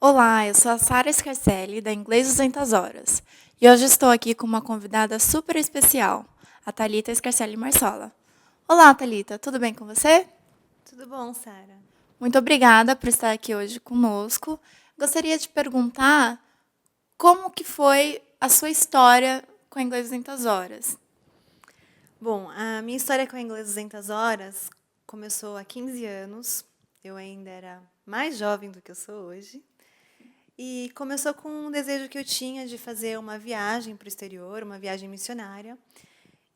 Olá, eu sou a Sara Scarcelli, da Inglês 200 Horas. E hoje estou aqui com uma convidada super especial, a Thalita Scarcelli Marsola. Olá, Thalita, tudo bem com você? Tudo bom, Sara? Muito obrigada por estar aqui hoje conosco. Gostaria de perguntar como que foi a sua história com a Inglês 200 Horas. Bom, a minha história com a Inglês 200 Horas começou há 15 anos. Eu ainda era mais jovem do que eu sou hoje. E começou com um desejo que eu tinha de fazer uma viagem para o exterior, uma viagem missionária.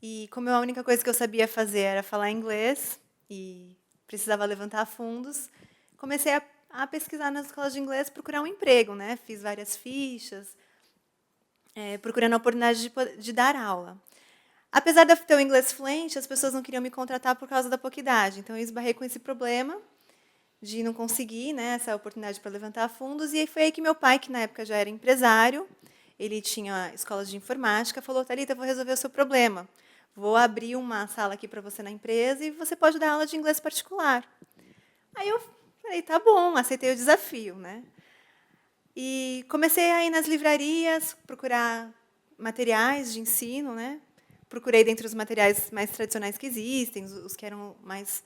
E como a única coisa que eu sabia fazer era falar inglês e precisava levantar fundos, comecei a pesquisar nas escolas de inglês, procurar um emprego, né? Fiz várias fichas, procurando a oportunidade de dar aula. Apesar de eu ter o inglês fluente, as pessoas não queriam me contratar por causa da pouca idade. Então, eu esbarrei com esse problema de não conseguir, né, essa oportunidade para levantar fundos. E aí foi aí que meu pai, que na época já era empresário, ele tinha escolas de informática, falou: Thalita, vou resolver o seu problema. Vou abrir uma sala aqui para você na empresa e você pode dar aula de inglês particular. Aí eu falei: tá bom, aceitei o desafio, né? E comecei a ir nas livrarias, procurar materiais de ensino, né? Procurei dentre os materiais mais tradicionais que existem, os que eram mais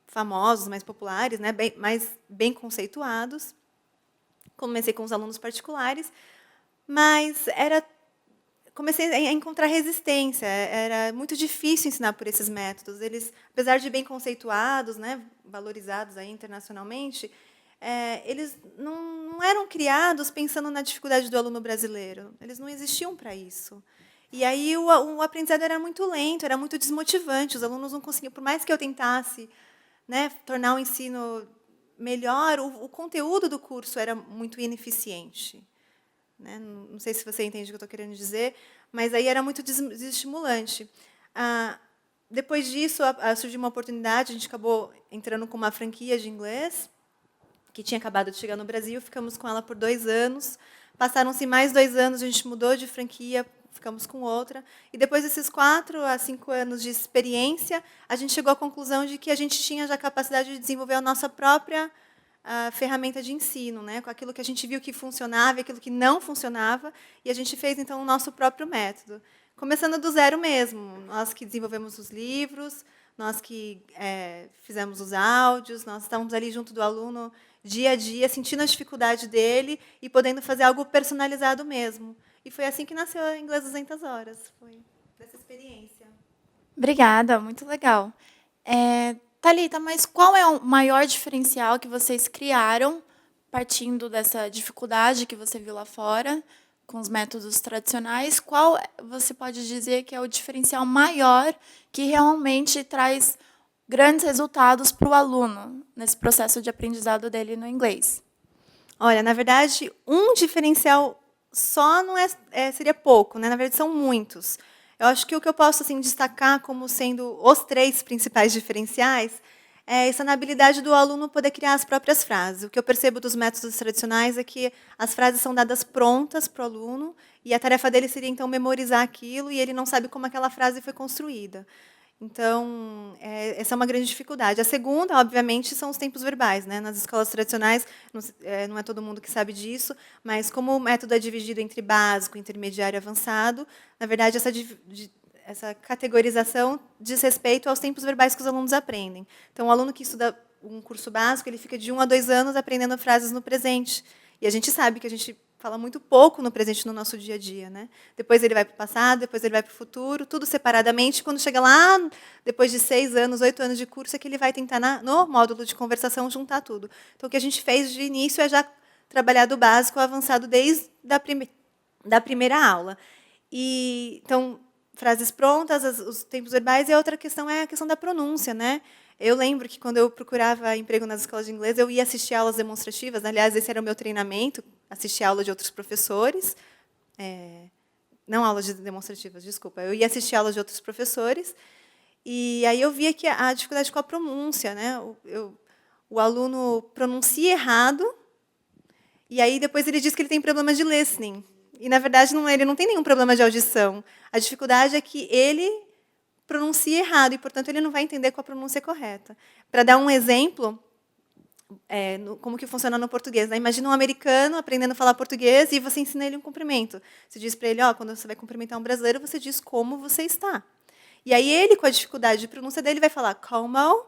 famosos, mais populares, né? Mais bem conceituados. Comecei com os alunos particulares, mas comecei a encontrar resistência. Era muito difícil ensinar por esses métodos. Eles, apesar de bem conceituados, né, valorizados aí internacionalmente, eles não eram criados pensando na dificuldade do aluno brasileiro. Eles não existiam para isso. E aí o aprendizado era muito lento, era muito desmotivante. Os alunos não conseguiam, por mais que eu tentasse, né, tornar o ensino melhor, o conteúdo do curso era muito ineficiente. Né? Não sei se você entende o que eu estou querendo dizer, mas aí era muito desestimulante. Depois disso, surgiu uma oportunidade, a gente acabou entrando com uma franquia de inglês, que tinha acabado de chegar no Brasil, ficamos com ela por 2 anos. Passaram-se mais 2 anos, a gente mudou de franquia, ficamos com outra. E depois desses 4 a 5 anos de experiência, a gente chegou à conclusão de que a gente tinha já a capacidade de desenvolver a nossa própria ferramenta de ensino, né, com aquilo que a gente viu que funcionava e aquilo que não funcionava, e a gente fez, então, o nosso próprio método. Começando do zero mesmo, nós que desenvolvemos os livros, nós que fizemos os áudios, nós estávamos ali junto do aluno dia a dia, sentindo a dificuldade dele e podendo fazer algo personalizado mesmo. E foi assim que nasceu a Inglês 200 Horas, foi dessa experiência. Obrigada, muito legal. Thalita, mas qual é o maior diferencial que vocês criaram, partindo dessa dificuldade que você viu lá fora, com os métodos tradicionais? Qual você pode dizer que é o diferencial maior que realmente traz grandes resultados para o aluno nesse processo de aprendizado dele no inglês? Olha, na verdade, um diferencial só não seria pouco, né? Na verdade, são muitos. Eu acho que o que eu posso assim, destacar como sendo os 3 principais diferenciais é essa na habilidade do aluno poder criar as próprias frases. O que eu percebo dos métodos tradicionais é que as frases são dadas prontas para o aluno e a tarefa dele seria, então, memorizar aquilo e ele não sabe como aquela frase foi construída. Então, essa é uma grande dificuldade. A segunda, obviamente, são os tempos verbais. Né? Nas escolas tradicionais, não é todo mundo que sabe disso, mas como o método é dividido entre básico, intermediário e avançado, na verdade, essa categorização diz respeito aos tempos verbais que os alunos aprendem. Então, o aluno que estuda um curso básico, ele fica de 1 a 2 anos aprendendo frases no presente. E a gente sabe que a gente fala muito pouco no presente no nosso dia a dia. Né? Depois ele vai para o passado, depois ele vai para o futuro, tudo separadamente. Quando chega lá, depois de 6 anos, 8 anos de curso, é que ele vai tentar, no módulo de conversação, juntar tudo. Então, o que a gente fez de início é já trabalhar do básico ao avançado desde da primeira aula. Então, frases prontas, os tempos verbais, e a outra questão é a questão da pronúncia. Né? Eu lembro que, quando eu procurava emprego nas escolas de inglês, eu ia assistir aulas demonstrativas. Aliás, esse era o meu treinamento, assistir aula de outros professores. Não aulas demonstrativas, desculpa. Eu ia assistir aulas de outros professores. E aí eu via que a dificuldade com a pronúncia. Né? O aluno pronuncia errado, e aí depois ele diz que ele tem problema de listening. E, na verdade, ele não tem nenhum problema de audição. A dificuldade é que ele pronuncia errado, e, portanto, ele não vai entender qual a pronúncia correta. Para dar um exemplo, como que funciona no português. Né? Imagina um americano aprendendo a falar português e você ensina ele um cumprimento. Você diz para ele, quando você vai cumprimentar um brasileiro, você diz como você está. E aí ele, com a dificuldade de pronúncia dele, vai falar como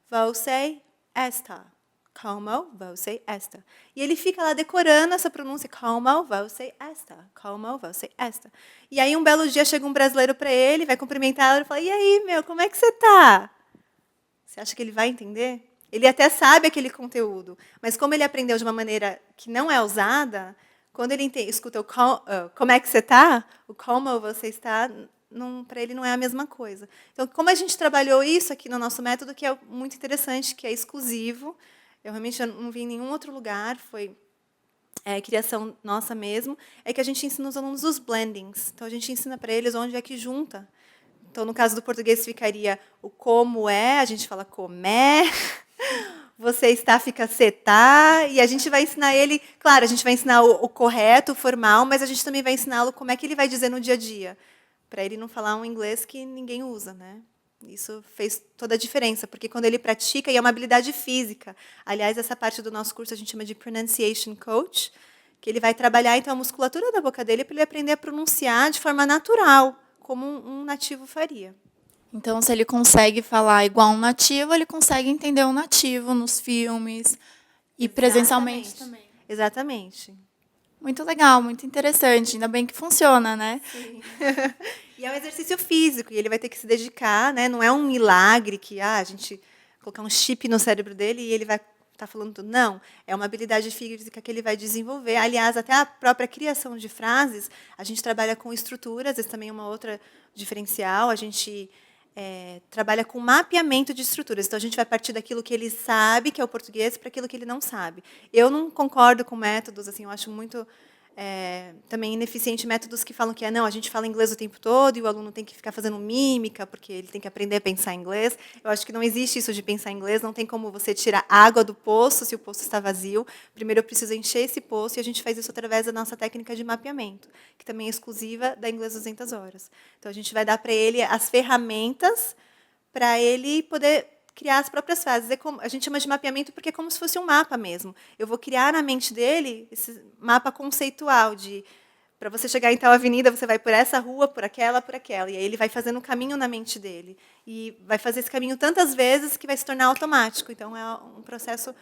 você está. Como você está. E ele fica lá decorando essa pronúncia, como você está, como você está. E aí, um belo dia, chega um brasileiro para ele, vai cumprimentar e fala, e aí, meu, como é que você está? Você acha que ele vai entender? Ele até sabe aquele conteúdo, mas como ele aprendeu de uma maneira que não é usada, quando ele escuta o como é que você está, o como você está, para ele não é a mesma coisa. Então, como a gente trabalhou isso aqui no nosso método, que é muito interessante, que é exclusivo, eu realmente não vi em nenhum outro lugar, foi criação nossa mesmo, é que a gente ensina os alunos os blendings. Então, a gente ensina para eles onde é que junta. Então, no caso do português, ficaria o como é, a gente fala comé, você está, fica você tá, e a gente vai ensinar ele, claro, a gente vai ensinar o correto, o formal, mas a gente também vai ensiná-lo como é que ele vai dizer no dia a dia, para ele não falar um inglês que ninguém usa, né? Isso fez toda a diferença, porque quando ele pratica, e é uma habilidade física. Aliás, essa parte do nosso curso a gente chama de Pronunciation Coach, que ele vai trabalhar, então, a musculatura da boca dele para ele aprender a pronunciar de forma natural, como um nativo faria. Então, se ele consegue falar igual um nativo, ele consegue entender um nativo nos filmes e presencialmente também. Exatamente. Muito legal, muito interessante. Ainda bem que funciona, né? Sim. E é um exercício físico, e ele vai ter que se dedicar, né? Não é um milagre que a gente colocar um chip no cérebro dele e ele vai estar falando tudo. Não, é uma habilidade física que ele vai desenvolver. Aliás, até a própria criação de frases, a gente trabalha com estruturas, esse também é uma outra diferencial. A gente trabalha com mapeamento de estruturas. Então, a gente vai partir daquilo que ele sabe, que é o português, para aquilo que ele não sabe. Eu não concordo com métodos, assim, eu acho muito também ineficiente métodos que falam que não, a gente fala inglês o tempo todo e o aluno tem que ficar fazendo mímica, porque ele tem que aprender a pensar em inglês. Eu acho que não existe isso de pensar em inglês, não tem como você tirar água do poço se o poço está vazio. Primeiro eu preciso encher esse poço e a gente faz isso através da nossa técnica de mapeamento, que também é exclusiva da Inglês 200 Horas. Então, a gente vai dar para ele as ferramentas para ele poder criar as próprias frases. A gente chama de mapeamento porque é como se fosse um mapa mesmo. Eu vou criar na mente dele esse mapa conceitual de para você chegar em tal avenida, você vai por essa rua, por aquela, por aquela. E aí ele vai fazendo um caminho na mente dele. E vai fazer esse caminho tantas vezes que vai se tornar automático. Então, é um processo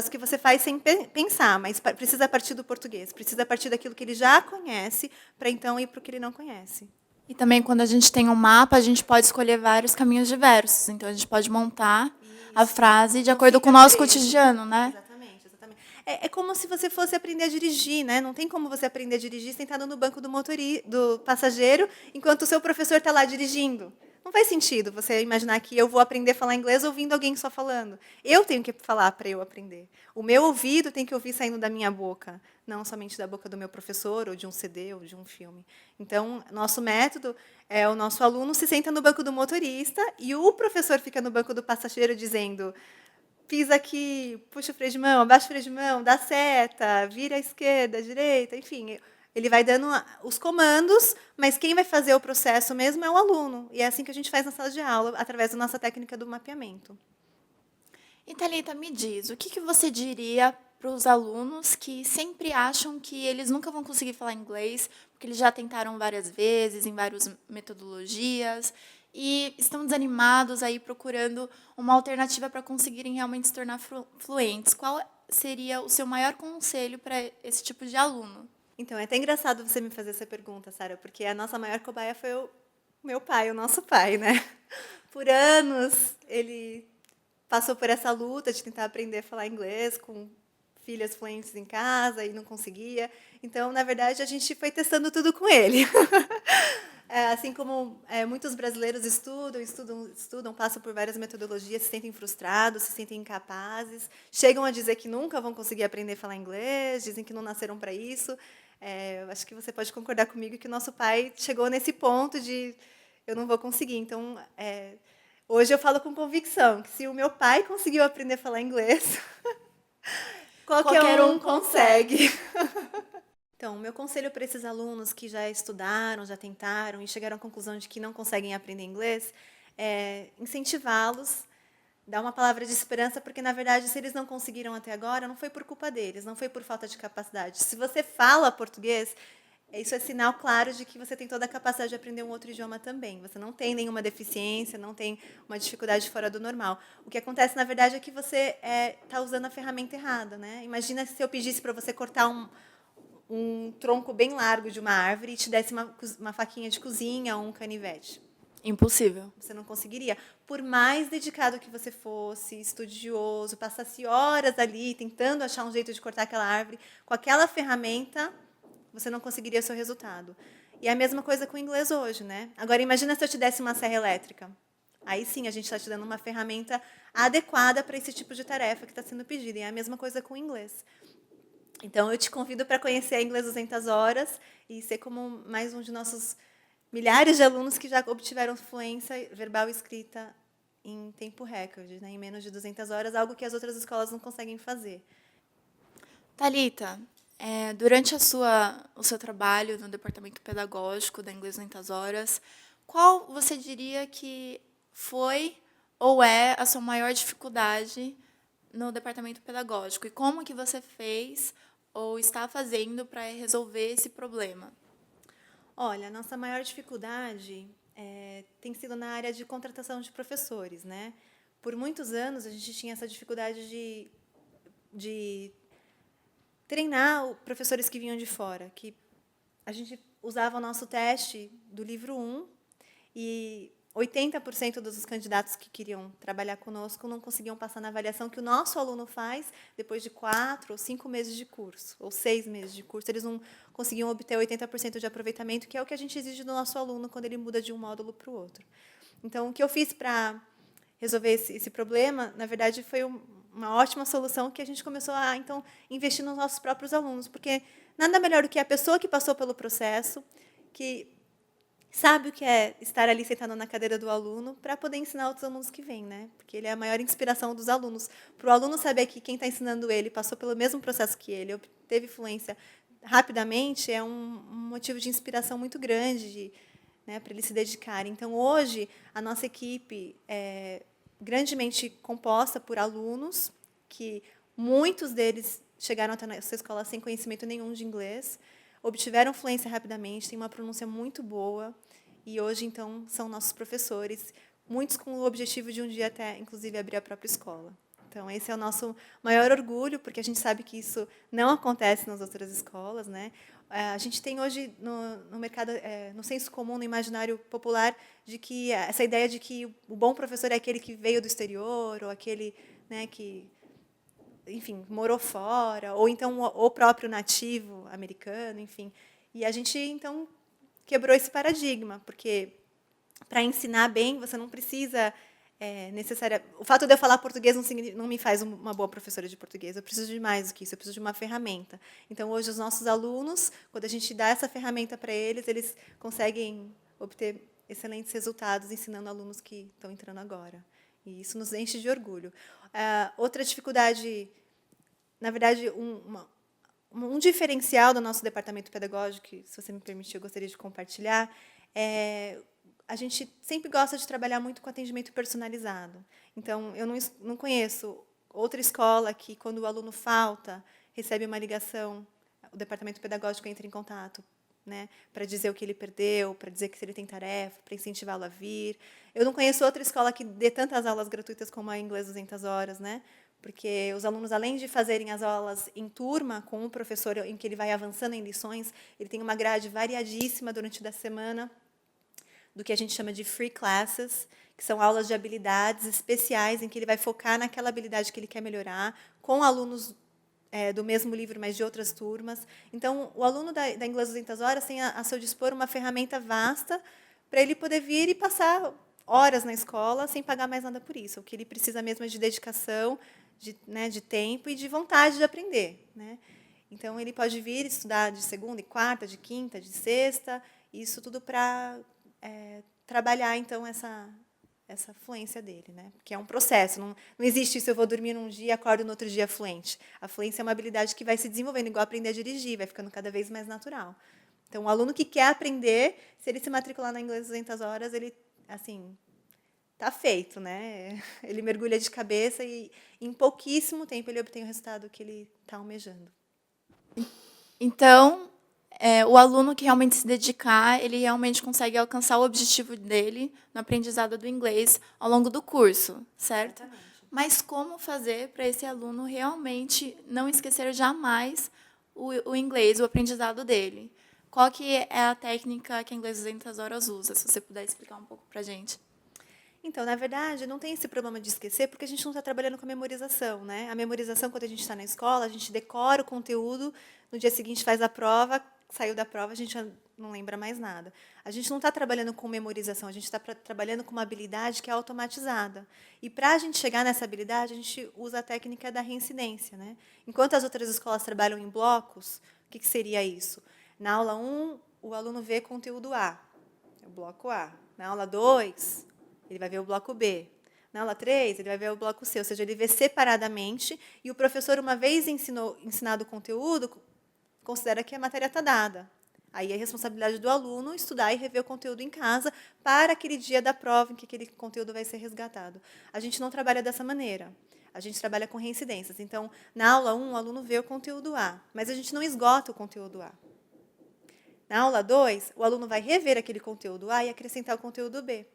que você faz sem pensar, mas precisa partir do português, precisa partir daquilo que ele já conhece, para então ir para o que ele não conhece. E também, quando a gente tem um mapa, a gente pode escolher vários caminhos diversos. Então, a gente pode montar a frase de acordo com o nosso cotidiano, né? Exatamente, exatamente. É como se você fosse aprender a dirigir, né? Não tem como você aprender a dirigir sentado no banco do passageiro, enquanto o seu professor está lá dirigindo. Não faz sentido você imaginar que eu vou aprender a falar inglês ouvindo alguém só falando. Eu tenho que falar para eu aprender. O meu ouvido tem que ouvir saindo da minha boca, não somente da boca do meu professor, ou de um CD, ou de um filme. Então, nosso método é o nosso aluno se senta no banco do motorista e o professor fica no banco do passageiro dizendo: pisa aqui, puxa o freio de mão, abaixa o freio de mão, dá seta, vira à esquerda, à direita, enfim. Ele vai dando os comandos, mas quem vai fazer o processo mesmo é o aluno. E é assim que a gente faz na sala de aula, através da nossa técnica do mapeamento. E, Thalita, me diz, o que você diria para os alunos que sempre acham que eles nunca vão conseguir falar inglês, porque eles já tentaram várias vezes, em várias metodologias, e estão desanimados aí procurando uma alternativa para conseguirem realmente se tornar fluentes? Qual seria o seu maior conselho para esse tipo de aluno? Então, é até engraçado você me fazer essa pergunta, Sara, porque a nossa maior cobaia foi o meu pai, o nosso pai, né? Por anos, ele passou por essa luta de tentar aprender a falar inglês com filhas fluentes em casa e não conseguia. Então, na verdade, a gente foi testando tudo com ele. Assim como muitos brasileiros estudam, passam por várias metodologias, se sentem frustrados, se sentem incapazes, chegam a dizer que nunca vão conseguir aprender a falar inglês, dizem que não nasceram para isso. Eu acho que você pode concordar comigo que o nosso pai chegou nesse ponto de eu não vou conseguir. Então, hoje eu falo com convicção que se o meu pai conseguiu aprender a falar inglês, qualquer um consegue. Então, o meu conselho para esses alunos que já estudaram, já tentaram e chegaram à conclusão de que não conseguem aprender inglês é incentivá-los dar uma palavra de esperança, porque, na verdade, se eles não conseguiram até agora, não foi por culpa deles, não foi por falta de capacidade. Se você fala português, isso é sinal claro de que você tem toda a capacidade de aprender um outro idioma também. Você não tem nenhuma deficiência, não tem uma dificuldade fora do normal. O que acontece, na verdade, é que você está usando a ferramenta errada, né? Imagina se eu pedisse para você cortar um tronco bem largo de uma árvore e te desse uma faquinha de cozinha ou um canivete. Impossível. Você não conseguiria. Por mais dedicado que você fosse, estudioso, passasse horas ali tentando achar um jeito de cortar aquela árvore, com aquela ferramenta, você não conseguiria o seu resultado. E é a mesma coisa com o inglês hoje, né? Agora, imagina se eu te desse uma serra elétrica. Aí sim, a gente está te dando uma ferramenta adequada para esse tipo de tarefa que está sendo pedida. E é a mesma coisa com o inglês. Então, eu te convido para conhecer a Inglês 200 Horas e ser como mais um de nossos milhares de alunos que já obtiveram fluência verbal e escrita em tempo recorde, né? Em menos de 200 horas, algo que as outras escolas não conseguem fazer. Thalita, durante o seu trabalho no departamento pedagógico da Inglês 200 Horas, qual você diria que foi ou é a sua maior dificuldade no departamento pedagógico? E como que você fez ou está fazendo para resolver esse problema? Olha, a nossa maior dificuldade tem sido na área de contratação de professores, né? Por muitos anos, a gente tinha essa dificuldade de treinar professores que vinham de fora, que a gente usava o nosso teste do livro 1 e 80% dos candidatos que queriam trabalhar conosco não conseguiam passar na avaliação que o nosso aluno faz depois de 4 ou 5 meses de curso, ou 6 meses de curso. Eles não conseguiam obter 80% de aproveitamento, que é o que a gente exige do nosso aluno quando ele muda de um módulo para o outro. Então, o que eu fiz para resolver esse problema, na verdade, foi uma ótima solução que a gente começou a, então, investir nos nossos próprios alunos, porque nada melhor do que a pessoa que passou pelo processo, que sabe o que é estar ali sentado na cadeira do aluno para poder ensinar outros alunos que vêm, né? Porque ele é a maior inspiração dos alunos. Para o aluno saber que quem está ensinando ele passou pelo mesmo processo que ele, obteve fluência rapidamente, é um motivo de inspiração muito grande, né, para ele se dedicar. Então, hoje, a nossa equipe é grandemente composta por alunos, que muitos deles chegaram até essa escola sem conhecimento nenhum de inglês, obtiveram fluência rapidamente, têm uma pronúncia muito boa, e hoje, então, são nossos professores, muitos com o objetivo de um dia até, inclusive, abrir a própria escola. Então, esse é o nosso maior orgulho, porque a gente sabe que isso não acontece nas outras escolas, né? A gente tem hoje no mercado, no senso comum, no imaginário popular, de que essa ideia de que o bom professor é aquele que veio do exterior, ou aquele, né, que, enfim, morou fora, ou então o próprio nativo americano, enfim. E a gente, então, quebrou esse paradigma, porque para ensinar bem, você não precisa o fato de eu falar português não me faz uma boa professora de português. Eu preciso de mais do que isso, eu preciso de uma ferramenta. Então, hoje, os nossos alunos, quando a gente dá essa ferramenta para eles conseguem obter excelentes resultados ensinando alunos que estão entrando agora. E isso nos enche de orgulho. Outra dificuldade, na verdade, um diferencial do nosso departamento pedagógico, que, se você me permitir, eu gostaria de compartilhar, a gente sempre gosta de trabalhar muito com atendimento personalizado. Então, eu não conheço outra escola que, quando o aluno falta, recebe uma ligação, o departamento pedagógico entra em contato, né, para dizer o que ele perdeu, para dizer que se ele tem tarefa, para incentivá-lo a vir. Eu não conheço outra escola que dê tantas aulas gratuitas como a Inglês 200 Horas, né? Porque os alunos, além de fazerem as aulas em turma com o professor, em que ele vai avançando em lições, ele tem uma grade variadíssima durante a semana, do que a gente chama de free classes, que são aulas de habilidades especiais, em que ele vai focar naquela habilidade que ele quer melhorar, com alunos do mesmo livro, mas de outras turmas. Então, o aluno da Inglês 200 Horas tem a seu dispor uma ferramenta vasta para ele poder vir e passar horas na escola sem pagar mais nada por isso. O que ele precisa mesmo é de dedicação, de tempo e de vontade de aprender, né? Então, ele pode vir estudar de segunda e quarta, de quinta, de sexta, isso tudo para trabalhar, então, essa fluência dele, né? Porque é um processo, não existe isso, eu vou dormir num dia e acordo no outro dia fluente. A fluência é uma habilidade que vai se desenvolvendo, igual aprender a dirigir, vai ficando cada vez mais natural. Então, o aluno que quer aprender, se ele se matricular na Inglês 200 Horas, ele, assim, tá feito, né? Ele mergulha de cabeça e em pouquíssimo tempo ele obtém o resultado que ele está almejando. Então, o aluno que realmente se dedicar, ele realmente consegue alcançar o objetivo dele no aprendizado do inglês ao longo do curso, certo? Exatamente. Mas como fazer para esse aluno realmente não esquecer jamais o inglês, o aprendizado dele? Qual que é a técnica que a Inglês 200 Horas usa? Se você puder explicar um pouco para a gente. Então, na verdade, não tem esse problema de esquecer, porque a gente não está trabalhando com a memorização, né? A memorização, quando a gente está na escola, a gente decora o conteúdo, no dia seguinte faz a prova, saiu da prova, a gente já não lembra mais nada. A gente não está trabalhando com memorização, a gente está trabalhando com uma habilidade que é automatizada. E para a gente chegar nessa habilidade, a gente usa a técnica da reincidência, né? Enquanto as outras escolas trabalham em blocos, o que seria isso? Na aula 1, o aluno vê conteúdo A, é o bloco A. Na aula 2, ele vai ver o bloco B. Na aula 3, ele vai ver o bloco C, ou seja, ele vê separadamente, e o professor, uma vez ensinado o conteúdo, considera que a matéria está dada. Aí é responsabilidade do aluno estudar e rever o conteúdo em casa para aquele dia da prova em que aquele conteúdo vai ser resgatado. A gente não trabalha dessa maneira. A gente trabalha com reincidências. Então, na aula 1, o aluno vê o conteúdo A, mas a gente não esgota o conteúdo A. Na aula 2, o aluno vai rever aquele conteúdo A e acrescentar o conteúdo B.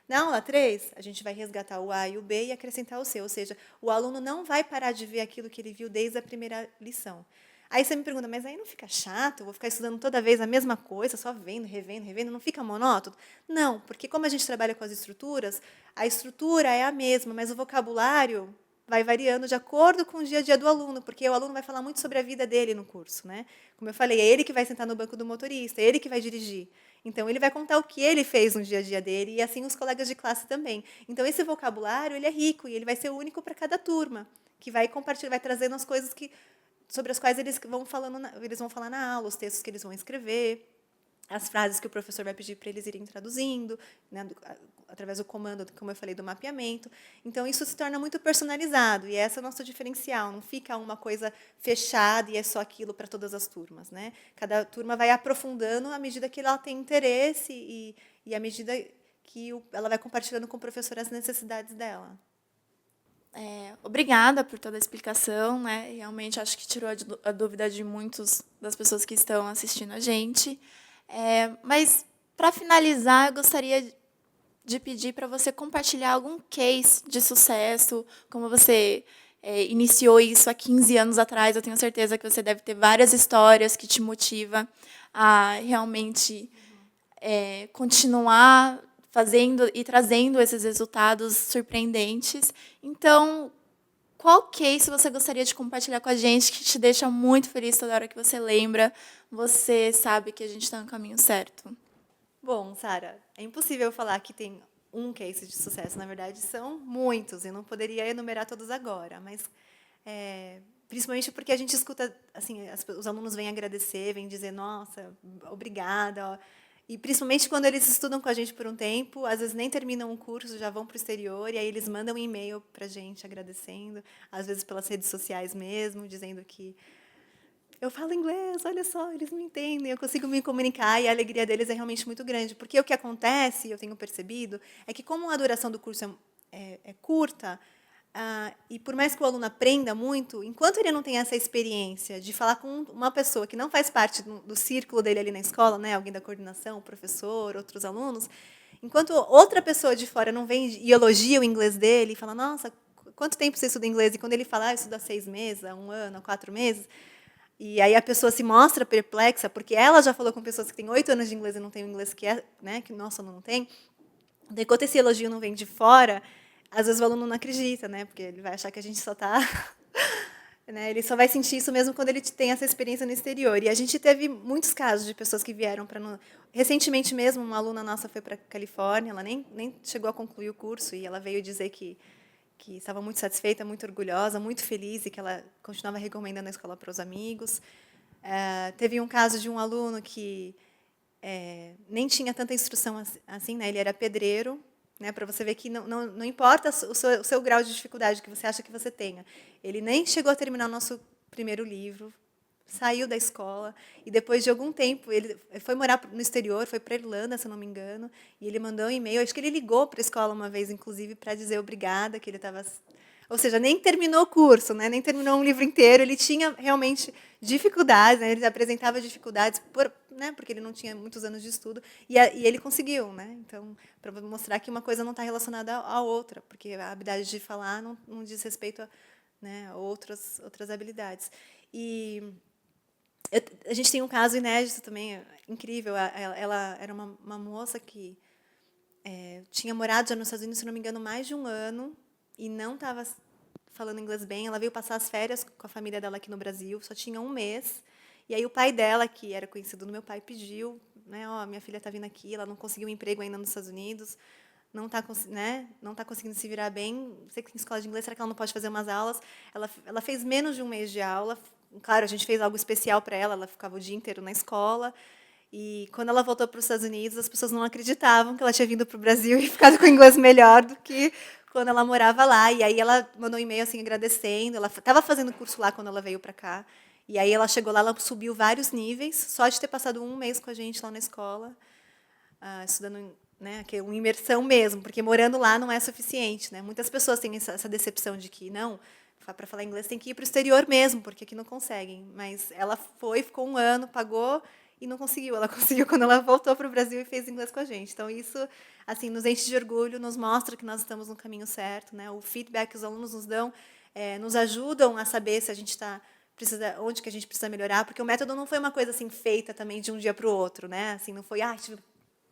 Na aula 3, a gente vai resgatar o A e o B e acrescentar o C, ou seja, o aluno não vai parar de ver aquilo que ele viu desde a primeira lição. Aí você me pergunta, mas aí não fica chato? Eu vou ficar estudando toda vez a mesma coisa, só vendo, revendo, revendo, não fica monótono? Não, porque como a gente trabalha com as estruturas, a estrutura é a mesma, mas o vocabulário vai variando de acordo com o dia a dia do aluno, porque o aluno vai falar muito sobre a vida dele no curso, né? Como eu falei, é ele que vai sentar no banco do motorista, é ele que vai dirigir. Então, ele vai contar o que ele fez no dia a dia dele, e assim os colegas de classe também. Então, esse vocabulário ele é rico, e ele vai ser único para cada turma, que vai compartilhar, vai trazendo as coisas sobre as quais eles vão falar na aula, os textos que eles vão escrever, as frases que o professor vai pedir para eles irem traduzindo, né, através do comando, como eu falei, do mapeamento. Então, isso se torna muito personalizado, e esse é o nosso diferencial. Não fica uma coisa fechada e é só aquilo para todas as turmas, né? Cada turma vai aprofundando à medida que ela tem interesse e à medida que ela vai compartilhando com o professor as necessidades dela. Obrigada por toda a explicação, né? Realmente acho que tirou a dúvida de muitas das pessoas que estão assistindo a gente. Mas, para finalizar, eu gostaria de pedir para você compartilhar algum case de sucesso, como você iniciou isso há 15 anos atrás. Eu tenho certeza que você deve ter várias histórias que te motivam a realmente continuar fazendo e trazendo esses resultados surpreendentes. Então, qual case você gostaria de compartilhar com a gente que te deixa muito feliz toda hora que você lembra, você sabe que a gente está no caminho certo? Bom, Sara, é impossível falar que tem um case de sucesso. Na verdade, são muitos. Eu não poderia enumerar todos agora, mas principalmente porque a gente escuta, assim, os alunos vêm agradecer, vêm dizer, nossa, obrigada. Ó. E principalmente quando eles estudam com a gente por um tempo, às vezes nem terminam o curso, já vão para o exterior, e aí eles mandam um e-mail para a gente agradecendo, às vezes pelas redes sociais mesmo, dizendo que eu falo inglês, olha só, eles me entendem, eu consigo me comunicar, e a alegria deles é realmente muito grande. Porque o que acontece, eu tenho percebido, é que como a duração do curso é curta, e por mais que o aluno aprenda muito, enquanto ele não tem essa experiência de falar com uma pessoa que não faz parte do círculo dele ali na escola, né, alguém da coordenação, professor, outros alunos, enquanto outra pessoa de fora não vem e elogia o inglês dele, e fala, nossa, quanto tempo você estuda inglês? E quando ele fala, eu estudo há 6 meses, há 1 ano, há 4 meses, e aí a pessoa se mostra perplexa, porque ela já falou com pessoas que têm 8 anos de inglês e não têm o inglês que é, né, que nosso aluno tem. Enquanto esse elogio não vem de fora, às vezes o aluno não acredita, né, porque ele vai achar que a gente só está... né, ele só vai sentir isso mesmo quando ele tem essa experiência no exterior. E a gente teve muitos casos de pessoas que vieram para... Recentemente mesmo, uma aluna nossa foi para a Califórnia, ela nem chegou a concluir o curso, e ela veio dizer que estava muito satisfeita, muito orgulhosa, muito feliz, e que ela continuava recomendando a escola para os amigos. Teve um caso de um aluno que nem tinha tanta instrução assim, né? Ele era pedreiro, né? Para você ver que não importa o seu grau de dificuldade que você acha que você tenha. Ele nem chegou a terminar o nosso primeiro livro, saiu da escola e depois de algum tempo ele foi morar no exterior, foi para Irlanda, se eu não me engano, e ele mandou um e-mail, acho que ele ligou para a escola uma vez, inclusive, para dizer obrigada, que ele estava... Ou seja, nem terminou o curso, né? Nem terminou um livro inteiro, ele tinha realmente dificuldades, né? Ele apresentava dificuldades né? Porque ele não tinha muitos anos de estudo, e ele conseguiu, né? Então, para mostrar que uma coisa não está relacionada à outra, porque a habilidade de falar não diz respeito a, né, outras habilidades. E a gente tem um caso inédito também, incrível. Ela era uma moça que tinha morado já nos Estados Unidos, se não me engano, mais de um ano, e não estava falando inglês bem. Ela veio passar as férias com a família dela aqui no Brasil, só tinha um mês. E aí o pai dela, que era conhecido do meu pai, pediu, né, minha filha está vindo aqui, ela não conseguiu um emprego ainda nos Estados Unidos, não está, né, não tá conseguindo se virar bem, sei que tem escola de inglês, será que ela não pode fazer umas aulas? Ela fez menos de um mês de aula. Claro, a gente fez algo especial para ela ficava o dia inteiro na escola. E quando ela voltou para os Estados Unidos, as pessoas não acreditavam que ela tinha vindo para o Brasil e ficado com inglês melhor do que quando ela morava lá. E aí ela mandou um e-mail assim agradecendo. Ela estava fazendo curso lá quando ela veio para cá. E aí ela chegou lá, ela subiu vários níveis, só de ter passado um mês com a gente lá na escola, estudando, né, que é uma imersão mesmo, porque morando lá não é suficiente, né? Muitas pessoas têm essa decepção de que não, para falar inglês tem que ir para o exterior mesmo, porque aqui não conseguem. Mas ela foi, ficou um ano, pagou e não conseguiu. Ela conseguiu quando ela voltou para o Brasil e fez inglês com a gente. Então isso, assim, nos enche de orgulho, nos mostra que nós estamos no caminho certo, né? O feedback que os alunos nos dão nos ajudam a saber se a gente está onde que a gente precisa melhorar, porque o método não foi uma coisa assim feita também de um dia para o outro, né? Assim, não foi tive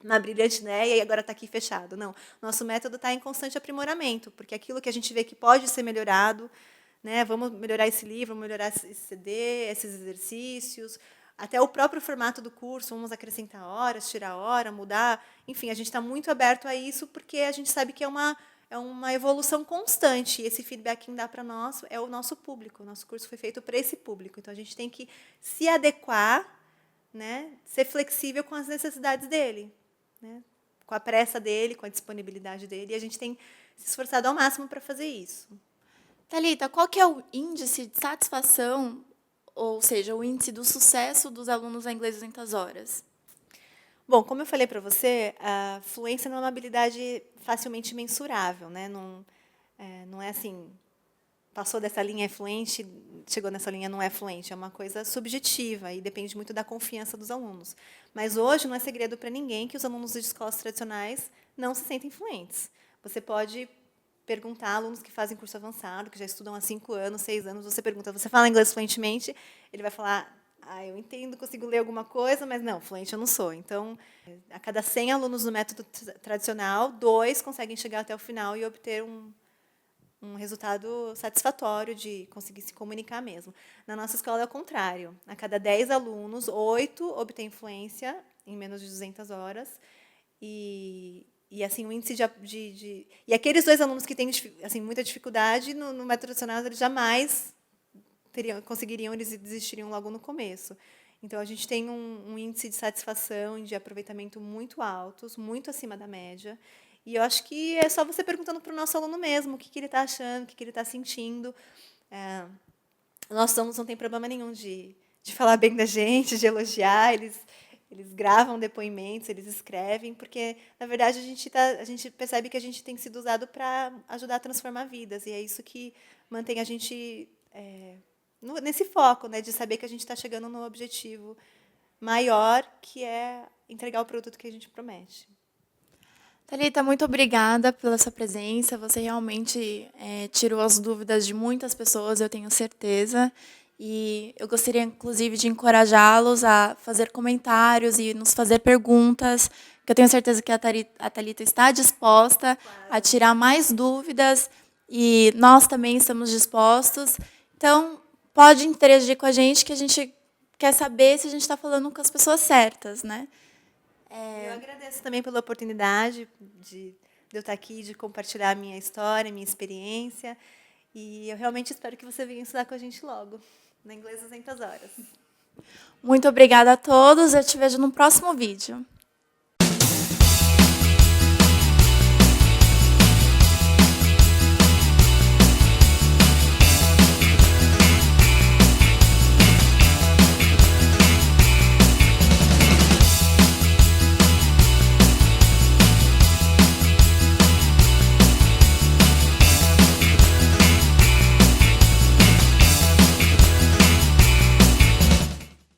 uma brilhante ideia e agora está aqui fechado. Não, nosso método está em constante aprimoramento, porque aquilo que a gente vê que pode ser melhorado, né? Vamos melhorar esse livro, vamos melhorar esse CD, esses exercícios, até o próprio formato do curso, vamos acrescentar horas, tirar hora, mudar. Enfim, a gente está muito aberto a isso, porque a gente sabe que é uma evolução constante. E esse feedback que dá para nós é o nosso público. O nosso curso foi feito para esse público. Então, a gente tem que se adequar, né, ser flexível com as necessidades dele, né, com a pressa dele, com a disponibilidade dele. E a gente tem se esforçado ao máximo para fazer isso. Thalita, qual que é o índice de satisfação, ou seja, o índice do sucesso dos alunos da Inglês 200 Horas? Bom, como eu falei para você, a fluência não é uma habilidade facilmente mensurável, né? Não é assim, passou dessa linha é fluente, chegou nessa linha não é fluente. É uma coisa subjetiva e depende muito da confiança dos alunos. Mas hoje não é segredo para ninguém que os alunos de escolas tradicionais não se sentem fluentes. Você pode perguntar a alunos que fazem curso avançado, que já estudam há 5 anos, 6 anos, você pergunta, você fala inglês fluentemente? Ele vai falar, eu entendo, consigo ler alguma coisa, mas não, fluente eu não sou. Então, a cada 100 alunos no método tradicional, 2 conseguem chegar até o final e obter um resultado satisfatório de conseguir se comunicar mesmo. Na nossa escola é o contrário. A cada 10 alunos, 8 obtêm fluência em menos de 200 horas. E assim, o índice E aqueles 2 alunos que têm assim, muita dificuldade, no método tradicional, eles jamais conseguiriam, eles desistiriam logo no começo. Então, a gente tem um índice de satisfação e de aproveitamento muito altos, muito acima da média. E eu acho que é só você perguntando para o nosso aluno mesmo o que ele está achando, o que ele está sentindo. Nossos alunos não têm problema nenhum de falar bem da gente, de elogiar. Eles gravam depoimentos, eles escrevem, porque, na verdade, a gente percebe que a gente tem sido usado para ajudar a transformar vidas. E é isso que mantém a gente nesse foco, né, de saber que a gente está chegando no objetivo maior, que é entregar o produto que a gente promete. Thalita, muito obrigada pela sua presença. Você realmente tirou as dúvidas de muitas pessoas, eu tenho certeza. E eu gostaria, inclusive, de encorajá-los a fazer comentários e nos fazer perguntas, que eu tenho certeza que a Thalita está disposta a tirar mais dúvidas e nós também estamos dispostos. Então, pode interagir com a gente, que a gente quer saber se a gente está falando com as pessoas certas, né? Eu agradeço também pela oportunidade de eu estar aqui, de compartilhar a minha história, a minha experiência. E eu realmente espero que você venha estudar com a gente logo, na Inglês 200 Horas. Muito obrigada a todos. Eu te vejo no próximo vídeo.